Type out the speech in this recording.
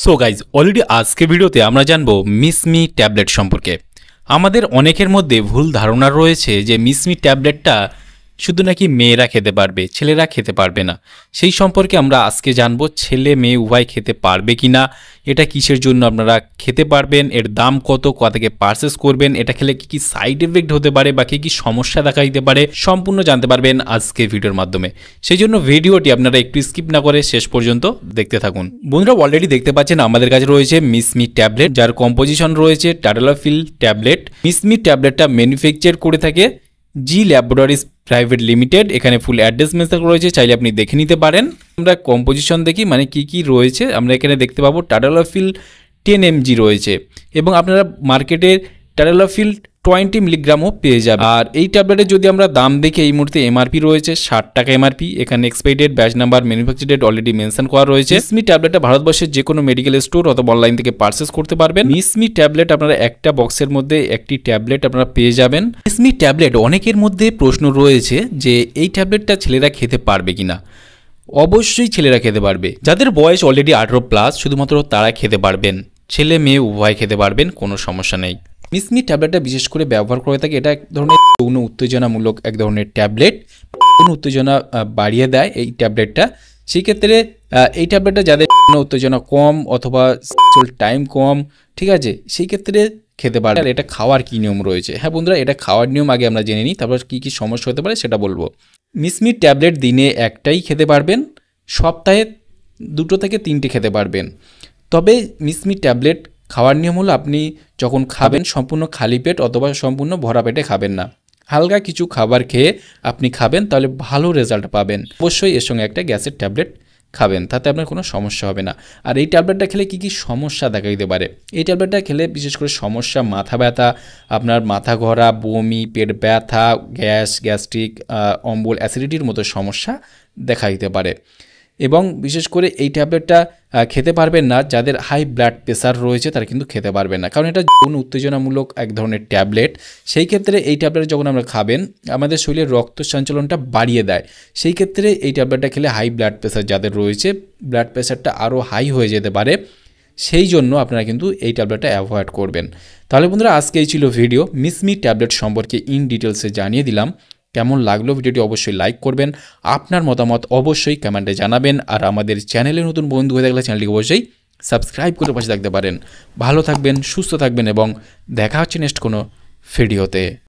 So guys already আজকে ভিডিওতে আমরা জানবো মিসমি ট্যাবলেট সম্পর্কে। আমাদের অনেকের মধ্যে ভুল ধারণা রয়েছে যে মিসমি ট্যাবলেটটা শুধু নাকি মেয়েরা খেতে পারবে, ছেলেরা খেতে পারবে না। সেই সম্পর্কে আমরা আজকে জানবো ছেলে মেয়ে উভয় খেতে পারবে কি না, এটা কিসের জন্য আপনারা খেতে পারবেন, এর দাম কত, কোথা থেকে পারচেস করবেন, এটা খেলে কি কি সাইড এফেক্ট হতে পারে বা কি কি সমস্যা দেখা দিতে পারে সম্পূর্ণ জানতে পারবেন আজকে ভিডিওর মাধ্যমে। সেই জন্য ভিডিওটি আপনারা একটু স্কিপ না করে শেষ পর্যন্ত দেখতে থাকুন। বন্ধুরা অলরেডি দেখতে পাচ্ছেন আমাদের কাছে রয়েছে মিসমি ট্যাবলেট, যার কম্পোজিশন রয়েছে টাডালাফিল ট্যাবলেট। মিসমি ট্যাবলেটটা ম্যানুফ্যাকচার করে থাকে জি ল্যাবরেটরিজ প্রাইভেট লিমিটেড। এখানে ফুল অ্যাড্রেস মেনশন রয়েছে, চাইলে আপনি দেখে নিতে পারেন। আমরা কম্পোজিশন দেখি মানে কি কি রয়েছে। আমরা এখানে দেখতে পাবো টাডালাফিল 10 mg রয়েছে এবং আপনারা মার্কেটে টাডালাফিল 20 মিলিগ্রামও পেয়ে যাবে। আর এই ট্যাবলেটের যদি আমরা দাম দেখি, এই মুহূর্তে এমআরপি রয়েছে 60 টাকা এমআরপি। এখানে expiry date, batch number, manufacture date already mention করা রয়েছে। মিসমি ট্যাবলেটটা ভারতবর্ষের যে কোনো মেডিকেল স্টোর অথবা অনলাইন থেকে পারচেস করতে পারবেন। মিসমি ট্যাবলেট আপনারা একটা বক্সের মধ্যে একটি ট্যাবলেট আপনারা পেয়ে যাবেন। মিসমি ট্যাবলেট অনেকের মধ্যে প্রশ্ন রয়েছে যে এই ট্যাবলেটটা ছেলেরা খেতে পারবে কিনা। অবশ্যই ছেলেরা খেতে পারবে, যাদের বয়স অলরেডি 18+, শুধুমাত্র তারা খেতে পারবেন। ছেলে মেয়ে উভয় খেতে পারবেন, কোনো সমস্যা নেই। মিসমি ট্যাবলেটটা বিশেষ করে ব্যবহার করে থাকে, এটা এক ধরনের যৌন উত্তেজনামূলক এক ধরনের ট্যাবলেট। যৌন উত্তেজনা বাড়িয়ে দেয় এই ট্যাবলেটটা। সেই ক্ষেত্রে এই ট্যাবলেটটা যাদের যৌন উত্তেজনা কম অথবা টাইম কম, ঠিক আছে, সেই ক্ষেত্রে খেতে পারে। আর এটা খাওয়ার কী নিয়ম রয়েছে, হ্যাঁ বন্ধুরা, এটা খাওয়ার নিয়ম আগে আমরা জেনে নিই, তারপর কী কী সমস্যা হতে পারে সেটা বলবো। মিসমি ট্যাবলেট দিনে একটাই খেতে পারবেন, সপ্তাহে 2 থেকে 3টে খেতে পারবেন। তবে মিসমি ট্যাবলেট খাওয়ার নিয়ম হলো আপনি যখন খাবেন সম্পূর্ণ খালি পেট অথবা সম্পূর্ণ ভরা পেটে খাবেন না। হালকা কিছু খাবার খেয়ে আপনি খাবেন, তাহলে ভালো রেজাল্ট পাবেন। অবশ্যই এর সঙ্গে একটা গ্যাসের ট্যাবলেট খাবেন, তাতে আপনার কোনো সমস্যা হবে না। আর এই ট্যাবলেটটা খেলে কী কী সমস্যা দেখা দিতে পারে, এই ট্যাবলেটটা খেলে বিশেষ করে সমস্যা মাথা ব্যথা, আপনার মাথা ঘোরা, বমি, পেট ব্যথা, গ্যাস্ট্রিক, অম্বল, অ্যাসিডিটির মতো সমস্যা দেখা দিতে পারে। এবং বিশেষ করে এই ট্যাবলেটটা খেতে পারবেন না যাদের হাই ব্লাড প্রেশার রয়েছে, তারা কিন্তু খেতে পারবেন না, কারণ এটা যৌন উত্তেজনামূলক এক ধরনের ট্যাবলেট। সেই ক্ষেত্রে এই ট্যাবলেট যখন আমরা খাবেন আমাদের শরীরে রক্ত সঞ্চালনটা বাড়িয়ে দেয়। সেই ক্ষেত্রে এই ট্যাবলেটটা খেলে হাই ব্লাড প্রেশার যাদের রয়েছে, ব্লাড প্রেশারটা আরও হাই হয়ে যেতে পারে। সেই জন্য আপনারা কিন্তু এই ট্যাবলেটটা অ্যাভয়েড করবেন। তাহলে বন্ধুরা আজকে এই ছিল ভিডিও, মিসমি ট্যাবলেট সম্পর্কে ইন ডিটেলসে জানিয়ে দিলাম। কেমন লাগলো ভিডিওটি অবশ্যই লাইক করবেন, আপনার মতামত অবশ্যই কমেন্টে জানাবেন। আর আমাদের চ্যানেলে নতুন বন্ধু হয়ে থাকলে চ্যানেলটিকে অবশ্যই সাবস্ক্রাইব করে পাশে থাকতে পারেন। ভালো থাকবেন, সুস্থ থাকবেন এবং দেখা হচ্ছে নেক্সট কোনো ভিডিওতে।